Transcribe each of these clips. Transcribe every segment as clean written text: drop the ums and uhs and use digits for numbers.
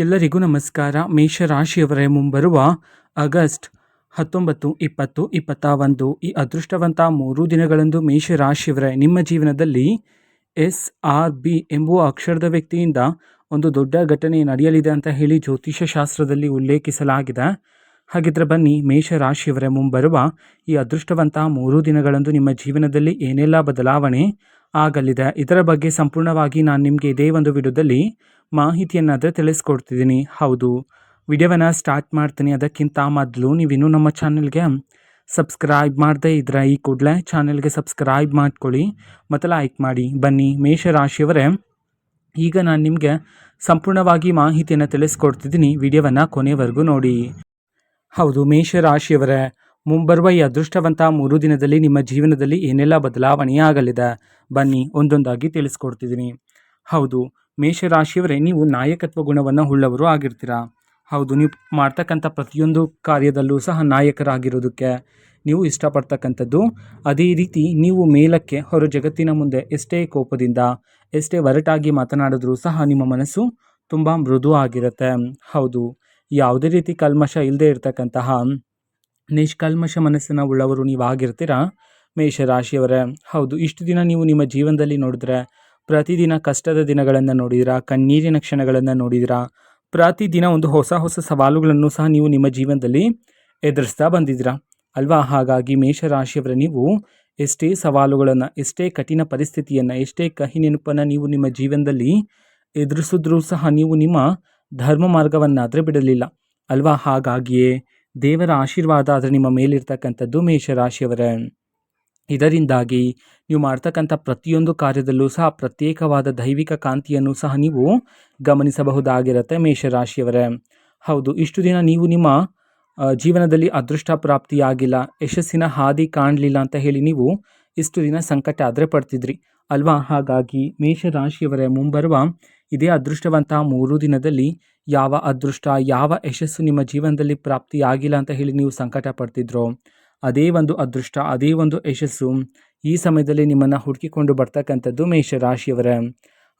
ಎಲ್ಲರಿಗೂ ನಮಸ್ಕಾರ. ಮೇಷರಾಶಿಯವರೇ, ಮುಂಬರುವ ಆಗಸ್ಟ್ 19, 20, 21 ಈ ಅದೃಷ್ಟವಂತ 3 ದಿನಗಳಂದು ಮೇಷರಾಶಿಯವರೇ, ನಿಮ್ಮ ಜೀವನದಲ್ಲಿ SRB ಎಂಬುವ ಅಕ್ಷರದ ವ್ಯಕ್ತಿಯಿಂದ ಒಂದು ದೊಡ್ಡ ಘಟನೆ ನಡೆಯಲಿದೆ ಅಂತ ಹೇಳಿ ಜ್ಯೋತಿಷ್ಯ ಶಾಸ್ತ್ರದಲ್ಲಿ ಉಲ್ಲೇಖಿಸಲಾಗಿದೆ. ಹಾಗಿದ್ರೆ ಬನ್ನಿ, ಮೇಷರಾಶಿಯವರೇ, ಮುಂಬರುವ ಈ ಅದೃಷ್ಟವಂತ 3 ದಿನಗಳಂದು ನಿಮ್ಮ ಜೀವನದಲ್ಲಿ ಏನೆಲ್ಲ ಬದಲಾವಣೆ ಆಗಲಿದೆ, ಇದರ ಬಗ್ಗೆ ಸಂಪೂರ್ಣವಾಗಿ ನಾನು ನಿಮಗೆ ಇದೇ ಒಂದು ವಿಡಿಯೋದಲ್ಲಿ ಮಾಹಿತಿಯನ್ನಾದರೆ ತಿಳಿಸ್ಕೊಡ್ತಿದ್ದೀನಿ. ಹೌದು, ವಿಡಿಯೋವನ್ನು ಸ್ಟಾರ್ಟ್ ಮಾಡ್ತೀನಿ. ಅದಕ್ಕಿಂತ ಮೊದಲು ನೀವಿನ್ನೂ ನಮ್ಮ ಚಾನಲ್ಗೆ ಸಬ್ಸ್ಕ್ರೈಬ್ ಮಾಡದೇ ಇದ್ದರೆ ಈ ಕೂಡಲೇ ಚಾನಲ್ಗೆ ಸಬ್ಸ್ಕ್ರೈಬ್ ಮಾಡ್ಕೊಳ್ಳಿ ಮತ್ತು ಲೈಕ್ ಮಾಡಿ. ಬನ್ನಿ ಮೇಷರಾಶಿಯವರೇ, ಈಗ ನಾನು ನಿಮಗೆ ಸಂಪೂರ್ಣವಾಗಿ ಮಾಹಿತಿಯನ್ನು ತಿಳಿಸ್ಕೊಡ್ತಿದ್ದೀನಿ. ವಿಡಿಯೋವನ್ನು ಕೊನೆವರೆಗೂ ನೋಡಿ. ಹೌದು ಮೇಷರಾಶಿಯವರೇ, ಮುಂಬರುವ ಈ ಅದೃಷ್ಟವಂತ 3 ದಿನದಲ್ಲಿ ನಿಮ್ಮ ಜೀವನದಲ್ಲಿ ಏನೆಲ್ಲ ಬದಲಾವಣೆ ಆಗಲಿದೆ, ಬನ್ನಿ ಒಂದೊಂದಾಗಿ ತಿಳಿಸ್ಕೊಡ್ತಿದ್ದೀನಿ. ಹೌದು ಮೇಷರಾಶಿಯವರೇ, ನೀವು ನಾಯಕತ್ವ ಗುಣವನ್ನು ಉಳ್ಳವರು ಆಗಿರ್ತೀರಾ. ಹೌದು, ನೀವು ಮಾಡ್ತಕ್ಕಂಥ ಪ್ರತಿಯೊಂದು ಕಾರ್ಯದಲ್ಲೂ ಸಹ ನಾಯಕರಾಗಿರೋದಕ್ಕೆ ನೀವು ಇಷ್ಟಪಡ್ತಕ್ಕಂಥದ್ದು. ಅದೇ ರೀತಿ ನೀವು ಮೇಲಕ್ಕೆ ಹೊರ ಜಗತ್ತಿನ ಮುಂದೆ ಎಷ್ಟೇ ಕೋಪದಿಂದ ಎಷ್ಟೇ ಒರಟಾಗಿ ಮಾತನಾಡಿದ್ರೂ ಸಹ ನಿಮ್ಮ ಮನಸ್ಸು ತುಂಬ ಮೃದು ಆಗಿರುತ್ತೆ. ಹೌದು, ಯಾವುದೇ ರೀತಿ ಕಲ್ಮಶ ಇಲ್ಲದೆ ಇರತಕ್ಕಂತಹ ನಿಷ್ಕಲ್ಮಶ ಮನಸ್ಸನ್ನು ಉಳ್ಳವರು ನೀವು ಆಗಿರ್ತೀರಾ ಮೇಷರಾಶಿಯವರೇ. ಹೌದು, ಇಷ್ಟು ದಿನ ನೀವು ನಿಮ್ಮ ಜೀವನದಲ್ಲಿ ನೋಡಿದ್ರೆ ಪ್ರತಿದಿನ ಕಷ್ಟದ ದಿನಗಳನ್ನು ನೋಡಿದಿರಾ, ಕಣ್ಣೀರಿನ ಕ್ಷಣಗಳನ್ನು ನೋಡಿದಿರಾ. ಪ್ರತಿದಿನ ಒಂದು ಹೊಸ ಹೊಸ ಸವಾಲುಗಳನ್ನು ಸಹ ನೀವು ನಿಮ್ಮ ಜೀವನದಲ್ಲಿ ಎದುರಿಸ್ತಾ ಬಂದಿದ್ದೀರಾ ಅಲ್ವಾ. ಹಾಗಾಗಿ ಮೇಷರಾಶಿಯವರೇ, ನೀವು ಎಷ್ಟೇ ಸವಾಲುಗಳನ್ನು, ಎಷ್ಟೇ ಕಠಿಣ ಪರಿಸ್ಥಿತಿಯನ್ನು, ಎಷ್ಟೇ ಕಹಿ ನೆನಪನ್ನು ನೀವು ನಿಮ್ಮ ಜೀವನದಲ್ಲಿ ಎದುರಿಸಿದ್ರೂ ಸಹ ನೀವು ನಿಮ್ಮ ಧರ್ಮ ಮಾರ್ಗವನ್ನಾದರೆ ಬಿಡಲಿಲ್ಲ ಅಲ್ವಾ. ಹಾಗಾಗಿಯೇ ದೇವರ ಆಶೀರ್ವಾದ ಆದರೆ ನಿಮ್ಮ ಮೇಲಿರ್ತಕ್ಕಂಥದ್ದು ಮೇಷರಾಶಿಯವರೇ. ಇದರಿಂದಾಗಿ ನೀವು ಮಾಡ್ತಕ್ಕಂಥ ಪ್ರತಿಯೊಂದು ಕಾರ್ಯದಲ್ಲೂ ಸಹ ಪ್ರತ್ಯೇಕವಾದ ದೈವಿಕ ಕಾಂತಿಯನ್ನು ಸಹ ನೀವು ಗಮನಿಸಬಹುದಾಗಿರುತ್ತೆ ಮೇಷರಾಶಿಯವರೇ. ಹೌದು, ಇಷ್ಟು ದಿನ ನೀವು ನಿಮ್ಮ ಜೀವನದಲ್ಲಿ ಅದೃಷ್ಟ ಪ್ರಾಪ್ತಿಯಾಗಿಲ್ಲ, ಯಶಸ್ಸಿನ ಹಾದಿ ಕಾಣಲಿಲ್ಲ ಅಂತ ಹೇಳಿ ನೀವು ಇಷ್ಟು ದಿನ ಸಂಕಟ ಆದರೆ ಪಡ್ತಿದ್ರಿ ಅಲ್ವಾ. ಹಾಗಾಗಿ ಮೇಷರಾಶಿಯವರೇ, ಮುಂಬರುವ ಇದೇ ಅದೃಷ್ಟವಂತ 3 ದಿನದಲ್ಲಿ ಯಾವ ಅದೃಷ್ಟ, ಯಾವ ಯಶಸ್ಸು ನಿಮ್ಮ ಜೀವನದಲ್ಲಿ ಪ್ರಾಪ್ತಿಯಾಗಿಲ್ಲ ಅಂತ ಹೇಳಿ ನೀವು ಸಂಕಟ ಪಡ್ತಿದ್ರೋ, ಅದೇ ಒಂದು ಅದೃಷ್ಟ, ಅದೇ ಒಂದು ಯಶಸ್ಸು ಈ ಸಮಯದಲ್ಲಿ ನಿಮ್ಮನ್ನು ಹುಡುಕಿಕೊಂಡು ಬರ್ತಕ್ಕಂಥದ್ದು ಮೇಷರಾಶಿಯವರೇ.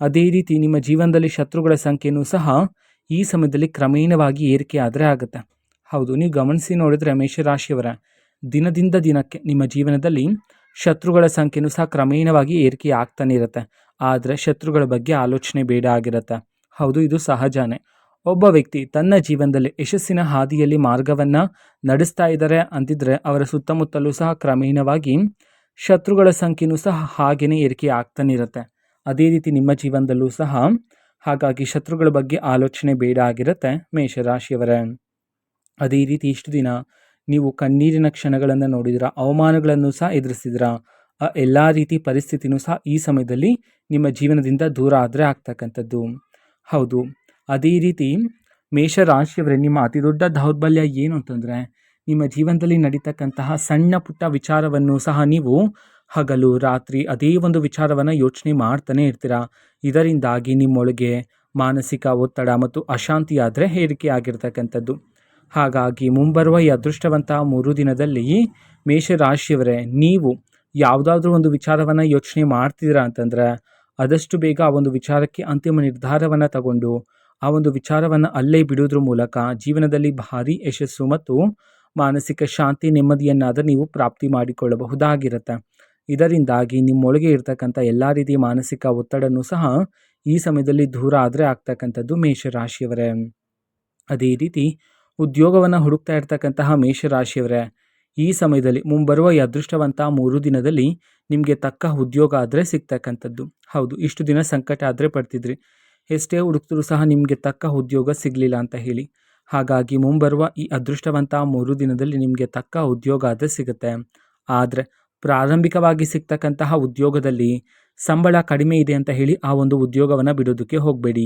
ಅದೇ ರೀತಿ ನಿಮ್ಮ ಜೀವನದಲ್ಲಿ ಶತ್ರುಗಳ ಸಂಖ್ಯೆಯೂ ಸಹ ಈ ಸಮಯದಲ್ಲಿ ಕ್ರಮೇಣವಾಗಿ ಏರಿಕೆ ಆದರೆ ಆಗುತ್ತೆ. ಹೌದು, ನೀವು ಗಮನಿಸಿ ನೋಡಿದ್ರೆ ಮೇಷರಾಶಿಯವರ ದಿನದಿಂದ ದಿನಕ್ಕೆ ನಿಮ್ಮ ಜೀವನದಲ್ಲಿ ಶತ್ರುಗಳ ಸಂಖ್ಯೆಯೂ ಸಹ ಕ್ರಮೇಣವಾಗಿ ಏರಿಕೆ ಆಗ್ತಾನೆ ಇರುತ್ತೆ. ಆದರೆ ಶತ್ರುಗಳ ಬಗ್ಗೆ ಆಲೋಚನೆ ಬೇಡ ಆಗಿರುತ್ತೆ. ಹೌದು, ಇದು ಸಹಜನೇ. ಒಬ್ಬ ವ್ಯಕ್ತಿ ತನ್ನ ಜೀವನದಲ್ಲಿ ಯಶಸ್ಸಿನ ಹಾದಿಯಲ್ಲಿ ಮಾರ್ಗವನ್ನು ನಡೆಸ್ತಾ ಇದ್ದಾರೆ ಅಂತಿದ್ರೆ ಅವರ ಸುತ್ತಮುತ್ತಲೂ ಸಹ ಕ್ರಮೇಣವಾಗಿ ಶತ್ರುಗಳ ಸಂಖ್ಯೆಯೂ ಸಹ ಹಾಗೇನೆ ಏರಿಕೆ ಆಗ್ತಾನೆ ಇರುತ್ತೆ. ಅದೇ ರೀತಿ ನಿಮ್ಮ ಜೀವನದಲ್ಲೂ ಸಹ ಹಾಗಾಗಿ ಶತ್ರುಗಳ ಬಗ್ಗೆ ಆಲೋಚನೆ ಬೇಡ ಆಗಿರುತ್ತೆ ಮೇಷರಾಶಿಯವರೇ. ಅದೇ ರೀತಿ ಇಷ್ಟು ದಿನ ನೀವು ಕಣ್ಣೀರಿನ ಕ್ಷಣಗಳನ್ನು ನೋಡಿದಿರ, ಅವಮಾನಗಳನ್ನು ಸಹ ಎದುರಿಸಿದಿರ. ಎಲ್ಲ ರೀತಿ ಪರಿಸ್ಥಿತಿನೂ ಸಹ ಈ ಸಮಯದಲ್ಲಿ ನಿಮ್ಮ ಜೀವನದಿಂದ ದೂರ ಆದರೆ ಆಗ್ತಕ್ಕಂಥದ್ದು. ಹೌದು, ಅದೇ ರೀತಿ ಮೇಷರಾಶಿಯವರೇ, ನಿಮ್ಮ ಅತಿ ದೊಡ್ಡ ದೌರ್ಬಲ್ಯ ಏನು ಅಂತಂದರೆ ನಿಮ್ಮ ಜೀವನದಲ್ಲಿ ನಡೀತಕ್ಕಂತಹ ಸಣ್ಣ ಪುಟ್ಟ ವಿಚಾರವನ್ನು ಸಹ ನೀವು ಹಗಲು ರಾತ್ರಿ ಅದೇ ಒಂದು ವಿಚಾರವನ್ನು ಯೋಚನೆ ಮಾಡ್ತಾನೆ ಇರ್ತೀರ. ಇದರಿಂದಾಗಿ ನಿಮ್ಮೊಳಗೆ ಮಾನಸಿಕ ಒತ್ತಡ ಮತ್ತು ಅಶಾಂತಿ ಆದರೆ ಏರಿಕೆ ಆಗಿರ್ತಕ್ಕಂಥದ್ದು. ಹಾಗಾಗಿ ಮುಂಬರುವ ಈ ಅದೃಷ್ಟವಂತ 3 ದಿನದಲ್ಲಿ ಮೇಷರಾಶಿಯವರೇ, ನೀವು ಯಾವುದಾದ್ರೂ ಒಂದು ವಿಚಾರವನ್ನು ಯೋಚನೆ ಮಾಡ್ತಿದ್ದೀರಾ ಅಂತಂದರೆ ಆದಷ್ಟು ಬೇಗ ಆ ಒಂದು ವಿಚಾರಕ್ಕೆ ಅಂತಿಮ ನಿರ್ಧಾರವನ್ನು ತಗೊಂಡು ಆ ಒಂದು ವಿಚಾರವನ್ನು ಅಲ್ಲೇ ಬಿಡೋದ್ರ ಮೂಲಕ ಜೀವನದಲ್ಲಿ ಭಾರಿ ಯಶಸ್ಸು ಮತ್ತು ಮಾನಸಿಕ ಶಾಂತಿ ನೆಮ್ಮದಿಯನ್ನಾದರೂ ನೀವು ಪ್ರಾಪ್ತಿ ಮಾಡಿಕೊಳ್ಳಬಹುದಾಗಿರುತ್ತೆ. ಇದರಿಂದಾಗಿ ನಿಮ್ಮೊಳಗೆ ಇರ್ತಕ್ಕಂಥ ಎಲ್ಲ ರೀತಿಯ ಮಾನಸಿಕ ಒತ್ತಡನೂ ಸಹ ಈ ಸಮಯದಲ್ಲಿ ದೂರ ಆದರೆ ಆಗ್ತಕ್ಕಂಥದ್ದು ಮೇಷರಾಶಿಯವರೇ. ಅದೇ ರೀತಿ ಉದ್ಯೋಗವನ್ನು ಹುಡುಕ್ತಾ ಇರ್ತಕ್ಕಂತಹ ಮೇಷರಾಶಿಯವರೇ, ಈ ಸಮಯದಲ್ಲಿ ಮುಂಬರುವ ಈ ಅದೃಷ್ಟವಂತ 3 ದಿನದಲ್ಲಿ ನಿಮಗೆ ತಕ್ಕ ಉದ್ಯೋಗ ಆದರೆ ಸಿಗ್ತಕ್ಕಂಥದ್ದು. ಹೌದು, ಇಷ್ಟು ದಿನ ಸಂಕಟ ಆದರೆ ಪಡ್ತಿದ್ರಿ, ಎಷ್ಟೇ ಹುಡುಕಿದ್ರೂ ಸಹ ನಿಮಗೆ ತಕ್ಕ ಉದ್ಯೋಗ ಸಿಗಲಿಲ್ಲ ಅಂತ ಹೇಳಿ. ಹಾಗಾಗಿ ಮುಂಬರುವ ಈ ಅದೃಷ್ಟವಂತ 3 ದಿನದಲ್ಲಿ ನಿಮಗೆ ತಕ್ಕ ಉದ್ಯೋಗ ಆದರೆ ಸಿಗುತ್ತೆ. ಆದರೆ ಪ್ರಾರಂಭಿಕವಾಗಿ ಸಿಗ್ತಕ್ಕಂತಹ ಉದ್ಯೋಗದಲ್ಲಿ ಸಂಬಳ ಕಡಿಮೆ ಇದೆ ಅಂತ ಹೇಳಿ ಆ ಒಂದು ಉದ್ಯೋಗವನ್ನು ಬಿಡೋದಕ್ಕೆ ಹೋಗಬೇಡಿ.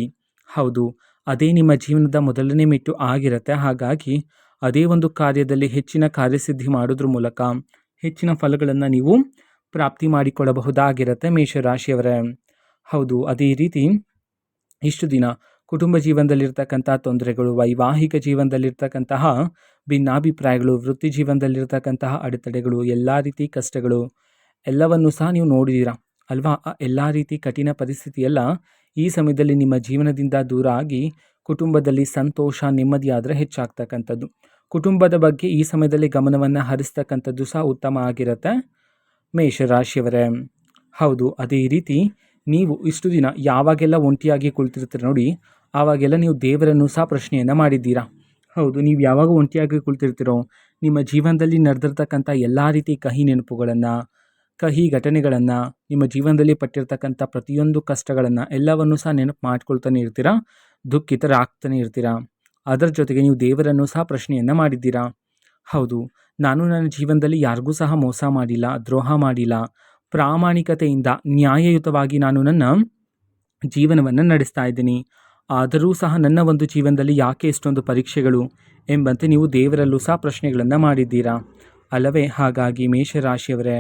ಹೌದು, ಅದೇ ನಿಮ್ಮ ಜೀವನದ ಮೊದಲನೇ ಮೆಟ್ಟು ಆಗಿರುತ್ತೆ. ಹಾಗಾಗಿ ಅದೇ ಒಂದು ಕಾರ್ಯದಲ್ಲಿ ಹೆಚ್ಚಿನ ಕಾರ್ಯಸಿದ್ಧಿ ಮಾಡೋದ್ರ ಮೂಲಕ ಹೆಚ್ಚಿನ ಫಲಗಳನ್ನು ನೀವು ಪ್ರಾಪ್ತಿ ಮಾಡಿಕೊಳ್ಳಬಹುದಾಗಿರುತ್ತೆ ಮೇಷರಾಶಿಯವರೇ. ಹೌದು, ಅದೇ ರೀತಿ ಇಷ್ಟು ದಿನ ಕುಟುಂಬ ಜೀವನದಲ್ಲಿರ್ತಕ್ಕಂಥ ತೊಂದರೆಗಳು, ವೈವಾಹಿಕ ಜೀವನದಲ್ಲಿರ್ತಕ್ಕಂತಹ ಭಿನ್ನಾಭಿಪ್ರಾಯಗಳು, ವೃತ್ತಿ ಜೀವನದಲ್ಲಿರ್ತಕ್ಕಂತಹ ಅಡೆತಡೆಗಳು, ಎಲ್ಲ ರೀತಿ ಕಷ್ಟಗಳು ಎಲ್ಲವನ್ನೂ ಸಹ ನೀವು ನೋಡಿದ್ದೀರಾ ಅಲ್ವಾ. ಎಲ್ಲ ರೀತಿ ಕಠಿಣ ಪರಿಸ್ಥಿತಿಯೆಲ್ಲ ಈ ಸಮಯದಲ್ಲಿ ನಿಮ್ಮ ಜೀವನದಿಂದ ದೂರ ಆಗಿ ಕುಟುಂಬದಲ್ಲಿ ಸಂತೋಷ ನೆಮ್ಮದಿ ಆದರೆ ಹೆಚ್ಚಾಗ್ತಕ್ಕಂಥದ್ದು. ಕುಟುಂಬದ ಬಗ್ಗೆ ಈ ಸಮಯದಲ್ಲಿ ಗಮನವನ್ನು ಹರಿಸ್ತಕ್ಕಂಥದ್ದು ಸಹ ಉತ್ತಮ ಆಗಿರುತ್ತೆ ಮೇಷರಾಶಿಯವರೇ. ಹೌದು, ಅದೇ ರೀತಿ ನೀವು ಇಷ್ಟು ದಿನ ಯಾವಾಗೆಲ್ಲ ಒಂಟಿಯಾಗಿ ಕುಳಿತಿರ್ತೀರ ನೋಡಿ, ಆವಾಗೆಲ್ಲ ನೀವು ದೇವರನ್ನು ಸಹ ಪ್ರಶ್ನೆಯನ್ನು ಮಾಡಿದ್ದೀರಾ. ಹೌದು, ನೀವು ಯಾವಾಗ ಒಂಟಿಯಾಗಿ ಕುಳಿತಿರ್ತೀರೋ ನಿಮ್ಮ ಜೀವನದಲ್ಲಿ ನಡೆದಿರ್ತಕ್ಕಂಥ ಎಲ್ಲ ರೀತಿ ಕಹಿ ನೆನಪುಗಳನ್ನು, ಕಹಿ ಘಟನೆಗಳನ್ನು, ನಿಮ್ಮ ಜೀವನದಲ್ಲಿ ಪಟ್ಟಿರ್ತಕ್ಕಂಥ ಪ್ರತಿಯೊಂದು ಕಷ್ಟಗಳನ್ನು ಎಲ್ಲವನ್ನೂ ಸಹ ನೆನಪು ಮಾಡ್ಕೊಳ್ತಾನೆ ಇರ್ತೀರಾ, ದುಃಖಿತರಾಗ್ತಾನೆ ಇರ್ತೀರಾ. ಅದರ ಜೊತೆಗೆ ನೀವು ದೇವರನ್ನು ಸಹ ಪ್ರಶ್ನೆಯನ್ನು ಮಾಡಿದ್ದೀರಾ. ಹೌದು, ನಾನು ನನ್ನ ಜೀವನದಲ್ಲಿ ಯಾರಿಗೂ ಸಹ ಮೋಸ ಮಾಡಿಲ್ಲ, ದ್ರೋಹ ಮಾಡಿಲ್ಲ, ಪ್ರಾಮಾಣಿಕತೆಯಿಂದ ನ್ಯಾಯಯುತವಾಗಿ ನಾನು ನನ್ನ ಜೀವನವನ್ನು ನಡೆಸ್ತಾ ಇದ್ದೀನಿ. ಆದರೂ ಸಹ ನನ್ನ ಒಂದು ಜೀವನದಲ್ಲಿ ಯಾಕೆ ಇಷ್ಟೊಂದು ಪರೀಕ್ಷೆಗಳು ಎಂಬಂತೆ ನೀವು ದೇವರಲ್ಲೂ ಸಹ ಪ್ರಶ್ನೆಗಳನ್ನು ಮಾಡಿದ್ದೀರಾ ಅಲ್ಲವೇ? ಹಾಗಾಗಿ ಮೇಷರಾಶಿಯವರೇ,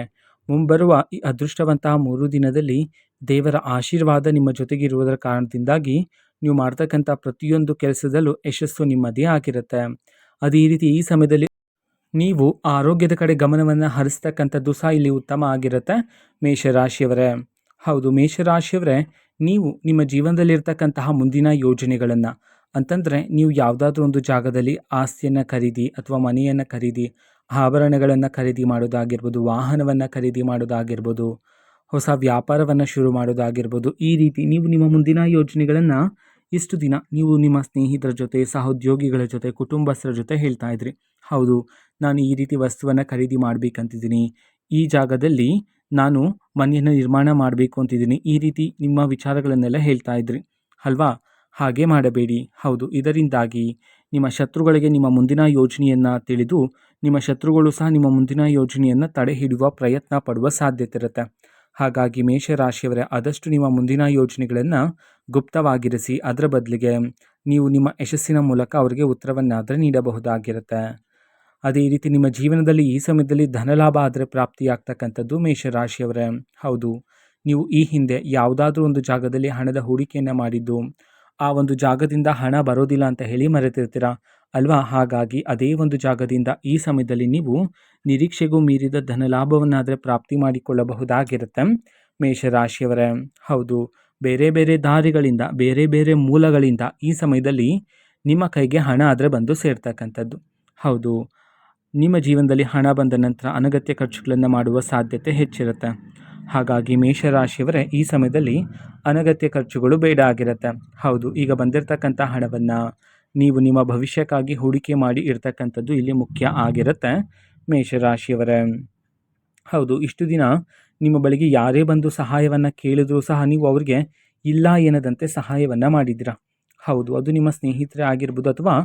ಮುಂಬರುವ ಈ ಅದೃಷ್ಟವಂತಹ 3 ದಿನದಲ್ಲಿ ದೇವರ ಆಶೀರ್ವಾದ ನಿಮ್ಮ ಜೊತೆಗಿರುವುದರ ಕಾರಣದಿಂದಾಗಿ ನೀವು ಮಾಡ್ತಕ್ಕಂಥ ಪ್ರತಿಯೊಂದು ಕೆಲಸದಲ್ಲೂ ಯಶಸ್ಸು ನಿಮ್ಮದೇ ಆಗಿರುತ್ತೆ. ಅದೇ ರೀತಿ ಈ ಸಮಯದಲ್ಲಿ ನೀವು ಆರೋಗ್ಯದ ಕಡೆ ಗಮನವನ್ನು ಹರಿಸ್ತಕ್ಕಂಥದ್ದು ಸಹ ಇಲ್ಲಿ ಉತ್ತಮ ಆಗಿರುತ್ತೆ ಮೇಷರಾಶಿಯವರೇ. ಹೌದು, ಮೇಷರಾಶಿಯವರೇ, ನೀವು ನಿಮ್ಮ ಜೀವನದಲ್ಲಿರ್ತಕ್ಕಂತಹ ಮುಂದಿನ ಯೋಜನೆಗಳನ್ನು ಅಂತಂದರೆ ನೀವು ಯಾವುದಾದ್ರೂ ಒಂದು ಜಾಗದಲ್ಲಿ ಆಸ್ತಿಯನ್ನು ಖರೀದಿ ಅಥವಾ ಮನೆಯನ್ನು ಖರೀದಿ, ಆಭರಣಗಳನ್ನು ಖರೀದಿ ಮಾಡೋದಾಗಿರ್ಬೋದು, ವಾಹನವನ್ನು ಖರೀದಿ ಮಾಡೋದಾಗಿರ್ಬೋದು, ಹೊಸ ವ್ಯಾಪಾರವನ್ನು ಶುರು ಮಾಡೋದಾಗಿರ್ಬೋದು, ಈ ರೀತಿ ನೀವು ನಿಮ್ಮ ಮುಂದಿನ ಯೋಜನೆಗಳನ್ನು ಇಷ್ಟು ದಿನ ನೀವು ನಿಮ್ಮ ಸ್ನೇಹಿತರ ಜೊತೆ, ಸಹೋದ್ಯೋಗಿಗಳ ಜೊತೆ, ಕುಟುಂಬಸ್ಥರ ಜೊತೆ ಹೇಳ್ತಾ ಇದ್ರಿ. ಹೌದು, ನಾನು ಈ ರೀತಿ ವಸ್ತುವನ್ನು ಖರೀದಿ ಮಾಡಬೇಕಂತಿದ್ದೀನಿ, ಈ ಜಾಗದಲ್ಲಿ ನಾನು ಮನೆಯನ್ನು ನಿರ್ಮಾಣ ಮಾಡಬೇಕು ಅಂತಿದ್ದೀನಿ, ಈ ರೀತಿ ನಿಮ್ಮ ವಿಚಾರಗಳನ್ನೆಲ್ಲ ಹೇಳ್ತಾ ಇದ್ರಿ ಅಲ್ವಾ? ಹಾಗೆ ಮಾಡಬೇಡಿ. ಹೌದು, ಇದರಿಂದಾಗಿ ನಿಮ್ಮ ಶತ್ರುಗಳಿಗೆ ನಿಮ್ಮ ಮುಂದಿನ ಯೋಜನೆಯನ್ನು ತಿಳಿದು ನಿಮ್ಮ ಶತ್ರುಗಳು ಸಹ ನಿಮ್ಮ ಮುಂದಿನ ಯೋಜನೆಯನ್ನು ತಡೆ ಹಿಡಿಯುವ ಪ್ರಯತ್ನ ಪಡುವ ಸಾಧ್ಯತೆ ಇರುತ್ತೆ. ಹಾಗಾಗಿ ಮೇಷರಾಶಿಯವರೇ, ಆದಷ್ಟು ನಿಮ್ಮ ಮುಂದಿನ ಯೋಜನೆಗಳನ್ನು ಗುಪ್ತವಾಗಿರಿಸಿ, ಅದರ ಬದಲಿಗೆ ನೀವು ನಿಮ್ಮ ಯಶಸ್ಸಿನ ಮೂಲಕ ಅವರಿಗೆ ಉತ್ತರವನ್ನಾದರೆ ನೀಡಬಹುದಾಗಿರುತ್ತೆ. ಅದೇ ರೀತಿ ನಿಮ್ಮ ಜೀವನದಲ್ಲಿ ಈ ಸಮಯದಲ್ಲಿ ಧನಲಾಭ ಆದರೆ ಪ್ರಾಪ್ತಿಯಾಗ್ತಕ್ಕಂಥದ್ದು ಮೇಷರಾಶಿಯವರೇ. ಹೌದು, ನೀವು ಈ ಹಿಂದೆ ಯಾವುದಾದ್ರೂ ಒಂದು ಜಾಗದಲ್ಲಿ ಹಣದ ಹೂಡಿಕೆಯನ್ನು ಮಾಡಿದ್ದು, ಆ ಒಂದು ಜಾಗದಿಂದ ಹಣ ಬರೋದಿಲ್ಲ ಅಂತ ಹೇಳಿ ಮರೆತಿರ್ತೀರ ಅಲ್ವಾ? ಹಾಗಾಗಿ ಅದೇ ಒಂದು ಜಾಗದಿಂದ ಈ ಸಮಯದಲ್ಲಿ ನೀವು ನಿರೀಕ್ಷೆಗೂ ಮೀರಿದ ಧನಲಾಭವನ್ನಾದರೆ ಪ್ರಾಪ್ತಿ ಮಾಡಿಕೊಳ್ಳಬಹುದಾಗಿರುತ್ತೆ ಮೇಷರಾಶಿಯವರೇ. ಹೌದು, ಬೇರೆ ಬೇರೆ ದಾರಿಗಳಿಂದ, ಬೇರೆ ಬೇರೆ ಮೂಲಗಳಿಂದ ಈ ಸಮಯದಲ್ಲಿ ನಿಮ್ಮ ಕೈಗೆ ಹಣ ಆದರೆ ಬಂದು ಸೇರ್ತಕ್ಕಂಥದ್ದು. ಹೌದು, ನಿಮ್ಮ ಜೀವನದಲ್ಲಿ ಹಣ ಬಂದ ನಂತರ ಅನಗತ್ಯ ಖರ್ಚುಗಳನ್ನು ಮಾಡುವ ಸಾಧ್ಯತೆ ಹೆಚ್ಚಿರುತ್ತೆ. ಹಾಗಾಗಿ ಮೇಷರಾಶಿಯವರೇ, ಈ ಸಮಯದಲ್ಲಿ ಅನಗತ್ಯ ಖರ್ಚುಗಳು ಬೇಡ ಆಗಿರುತ್ತೆ. ಹೌದು, ಈಗ ಬಂದಿರತಕ್ಕಂಥ ಹಣವನ್ನು ನೀವು ನಿಮ್ಮ ಭವಿಷ್ಯಕ್ಕಾಗಿ ಹೂಡಿಕೆ ಮಾಡಿ ಇರ್ತಕ್ಕಂಥದ್ದು ಇಲ್ಲಿ ಮುಖ್ಯ ಆಗಿರುತ್ತೆ ಮೇಷರಾಶಿಯವರೇ. ಹೌದು, ಇಷ್ಟು ದಿನ ನಿಮ್ಮ ಬಳಿಗೆ ಯಾರೇ ಬಂದು ಸಹಾಯವನ್ನು ಕೇಳಿದ್ರೂ ಸಹ ನೀವು ಅವರಿಗೆ ಇಲ್ಲ ಎನ್ನದಂತೆ ಸಹಾಯವನ್ನು ಮಾಡಿದ್ದೀರಾ. ಹೌದು, ಅದು ನಿಮ್ಮ ಸ್ನೇಹಿತರೇ ಆಗಿರ್ಬೋದು ಅಥವಾ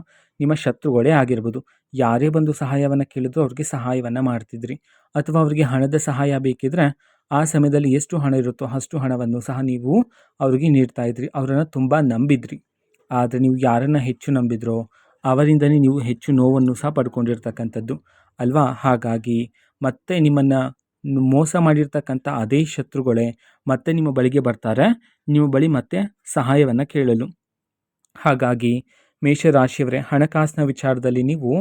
ನಿಮ್ಮ ಶತ್ರುಗಳೇ ಆಗಿರ್ಬೋದು. ಯಾರೇ ಬಂದು ಸಹಾಯವನ್ನು ಕೇಳಿದ್ರು ಅವ್ರಿಗೆ ಸಹಾಯವನ್ನು ಮಾಡ್ತಿದ್ರಿ, ಅಥವಾ ಅವರಿಗೆ ಹಣದ ಸಹಾಯ ಬೇಕಿದ್ರೆ ಆ ಸಮಯದಲ್ಲಿ ಎಷ್ಟು ಹಣ ಇರುತ್ತೋ ಅಷ್ಟು ಹಣವನ್ನು ಸಹ ನೀವು ಅವರಿಗೆ ನೀಡ್ತಾ ಇದ್ರಿ. ಅವರನ್ನು ತುಂಬ ನಂಬಿದ್ರಿ. ಆದರೆ ನೀವು ಯಾರನ್ನು ಹೆಚ್ಚು ನಂಬಿದ್ರೋ ಅವರಿಂದನೇ ನೀವು ಹೆಚ್ಚು ನೋವನ್ನು ಸಹ ಪಡ್ಕೊಂಡಿರ್ತಕ್ಕಂಥದ್ದು ಅಲ್ವಾ? ಹಾಗಾಗಿ ಮತ್ತೆ ನಿಮ್ಮನ್ನು ಮೋಸ ಮಾಡಿರ್ತಕ್ಕಂಥ ಅದೇ ಶತ್ರುಗಳೇ ಮತ್ತೆ ನಿಮ್ಮ ಬಳಿಗೆ ಬರ್ತಾರೆ, ನಿಮ್ಮ ಬಳಿ ಮತ್ತೆ ಸಹಾಯವನ್ನು ಕೇಳಲು. ಹಾಗಾಗಿ ಮೇಷರಾಶಿಯವರೇ, ಹಣಕಾಸಿನ ವಿಚಾರದಲ್ಲಿ ನೀವು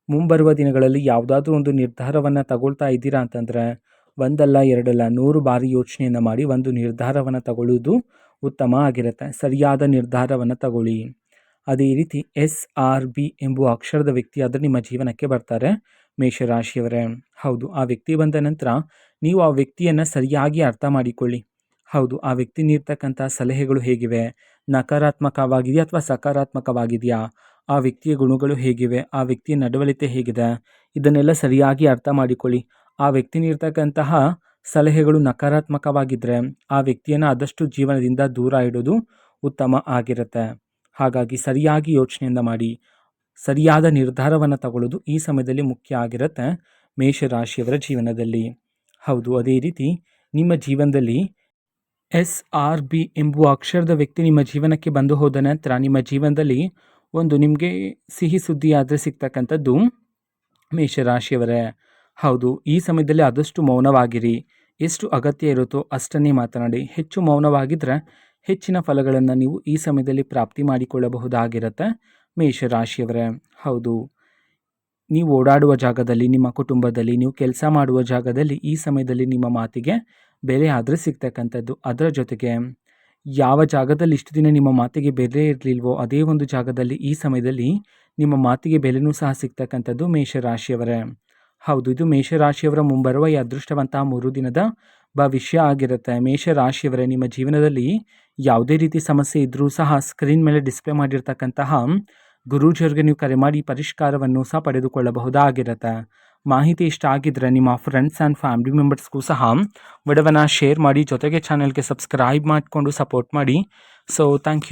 ಮುಂಬರುವ ದಿನಗಳಲ್ಲಿ ಯಾವುದಾದ್ರೂ ಒಂದು ನಿರ್ಧಾರವನ್ನು ತಗೊಳ್ತಾ ಇದ್ದೀರಾ ಅಂತಂದರೆ ಒಂದಲ್ಲ ಎರಡಲ್ಲ 100 ಬಾರಿ ಯೋಚನೆಯನ್ನು ಮಾಡಿ ಒಂದು ನಿರ್ಧಾರವನ್ನು ತಗೊಳ್ಳುವುದು ಉತ್ತಮ ಆಗಿರುತ್ತೆ. ಸರಿಯಾದ ನಿರ್ಧಾರವನ್ನು ತಗೊಳ್ಳಿ. ಅದೇ ರೀತಿ SRB ಎಂಬುವ ಅಕ್ಷರದ ವ್ಯಕ್ತಿ ಆದರೆ ನಿಮ್ಮ ಜೀವನಕ್ಕೆ ಬರ್ತಾರೆ ಮೇಷರಾಶಿಯವರೇ. ಹೌದು, ಆ ವ್ಯಕ್ತಿ ಬಂದ ನಂತರ ನೀವು ಆ ವ್ಯಕ್ತಿಯನ್ನು ಸರಿಯಾಗಿ ಅರ್ಥ ಮಾಡಿಕೊಳ್ಳಿ. ಹೌದು, ಆ ವ್ಯಕ್ತಿ ನೀಡ್ತಕ್ಕಂಥ ಸಲಹೆಗಳು ಹೇಗಿವೆ, ನಕಾರಾತ್ಮಕವಾಗಿದೆಯಾ ಅಥವಾ ಸಕಾರಾತ್ಮಕವಾಗಿದೆಯಾ, ಆ ವ್ಯಕ್ತಿಯ ಗುಣಗಳು ಹೇಗಿವೆ, ಆ ವ್ಯಕ್ತಿಯ ನಡವಳಿಕೆ ಹೇಗಿದೆ, ಇದನ್ನೆಲ್ಲ ಸರಿಯಾಗಿ ಅರ್ಥ ಮಾಡಿಕೊಳ್ಳಿ. ಆ ವ್ಯಕ್ತಿ ನೀಡ್ತಕ್ಕಂತಹ ಸಲಹೆಗಳು ನಕಾರಾತ್ಮಕವಾಗಿದ್ದರೆ ಆ ವ್ಯಕ್ತಿಯನ್ನು ಆದಷ್ಟು ಜೀವನದಿಂದ ದೂರ ಇಡೋದು ಉತ್ತಮ ಆಗಿರುತ್ತೆ. ಹಾಗಾಗಿ ಸರಿಯಾಗಿ ಯೋಚನೆಯಿಂದ ಮಾಡಿ ಸರಿಯಾದ ನಿರ್ಧಾರವನ್ನು ತಗೊಳ್ಳೋದು ಈ ಸಮಯದಲ್ಲಿ ಮುಖ್ಯ ಆಗಿರುತ್ತೆ ಮೇಷರಾಶಿಯವರ ಜೀವನದಲ್ಲಿ. ಹೌದು, ಅದೇ ರೀತಿ ನಿಮ್ಮ ಜೀವನದಲ್ಲಿ SRB ಎಂಬುವ ಅಕ್ಷರದ ವ್ಯಕ್ತಿ ನಿಮ್ಮ ಜೀವನಕ್ಕೆ ಬಂದು ಹೋದ ನಂತರ ನಿಮ್ಮ ಜೀವನದಲ್ಲಿ ಒಂದು ನಿಮಗೆ ಸಿಹಿ ಸುದ್ದಿ ಆದರೆ ಸಿಗ್ತಕ್ಕಂಥದ್ದು ಮೇಷರಾಶಿಯವರೇ. ಹೌದು, ಈ ಸಮಯದಲ್ಲಿ ಆದಷ್ಟು ಮೌನವಾಗಿರಿ. ಎಷ್ಟು ಅಗತ್ಯ ಇರುತ್ತೋ ಅಷ್ಟನ್ನೇ ಮಾತನಾಡಿ. ಹೆಚ್ಚು ಮೌನವಾಗಿದ್ದರೆ ಹೆಚ್ಚಿನ ಫಲಗಳನ್ನು ನೀವು ಈ ಸಮಯದಲ್ಲಿ ಪ್ರಾಪ್ತಿ ಮಾಡಿಕೊಳ್ಳಬಹುದಾಗಿರುತ್ತೆ ಮೇಷರಾಶಿಯವರೇ. ಹೌದು, ನೀವು ಓಡಾಡುವ ಜಾಗದಲ್ಲಿ, ನಿಮ್ಮ ಕುಟುಂಬದಲ್ಲಿ, ನೀವು ಕೆಲಸ ಮಾಡುವ ಜಾಗದಲ್ಲಿ ಈ ಸಮಯದಲ್ಲಿ ನಿಮ್ಮ ಮಾತಿಗೆ ಬೆಲೆ ಆದರೆ ಸಿಗ್ತಕ್ಕಂಥದ್ದು. ಅದರ ಜೊತೆಗೆ ಯಾವ ಜಾಗದಲ್ಲಿ ಇಷ್ಟು ದಿನ ನಿಮ್ಮ ಮಾತಿಗೆ ಬೆಲೆ ಇರಲಿಲ್ವೋ ಅದೇ ಒಂದು ಜಾಗದಲ್ಲಿ ಈ ಸಮಯದಲ್ಲಿ ನಿಮ್ಮ ಮಾತಿಗೆ ಬೆಲೆನೂ ಸಹ ಸಿಗ್ತಕ್ಕಂಥದ್ದು ಮೇಷರಾಶಿಯವರೇ. ಹೌದು, ಇದು ಮೇಷರಾಶಿಯವರ ಮುಂಬರುವ ಈ ಅದೃಷ್ಟವಂತ 3 ದಿನದ ಭವಿಷ್ಯ ಆಗಿರುತ್ತೆ. ಮೇಷರಾಶಿಯವರೇ, ನಿಮ್ಮ ಜೀವನದಲ್ಲಿ ಯಾವುದೇ ರೀತಿ ಸಮಸ್ಯೆ ಇದ್ದರೂ ಸಹ ಸ್ಕ್ರೀನ್ ಮೇಲೆ ಡಿಸ್ಪ್ಲೇ ಮಾಡಿರ್ತಕ್ಕಂತಹ ಗುರೂಜಿಯವರಿಗೆ ನೀವು ಕರೆ ಮಾಡಿ ಪರಿಷ್ಕಾರವನ್ನು ಸಹ ಪಡೆದುಕೊಳ್ಳಬಹುದಾಗಿರುತ್ತೆ. ಮಾಹಿತಿ ಇಷ್ಟ ಆಗಿದ್ರೆ ನಿಮ್ಮ ಫ್ರೆಂಡ್ಸ್ ಆ್ಯಂಡ್ ಫ್ಯಾಮಿಲಿ ಮೆಂಬರ್ಸ್ಗೂ ಸಹ ವಿಡಿಯೋವನ್ನು ಶೇರ್ ಮಾಡಿ, ಜೊತೆಗೆ ಚಾನಲ್ಗೆ ಸಬ್ಸ್ಕ್ರೈಬ್ ಮಾಡಿಕೊಂಡು ಸಪೋರ್ಟ್ ಮಾಡಿ. So thank you.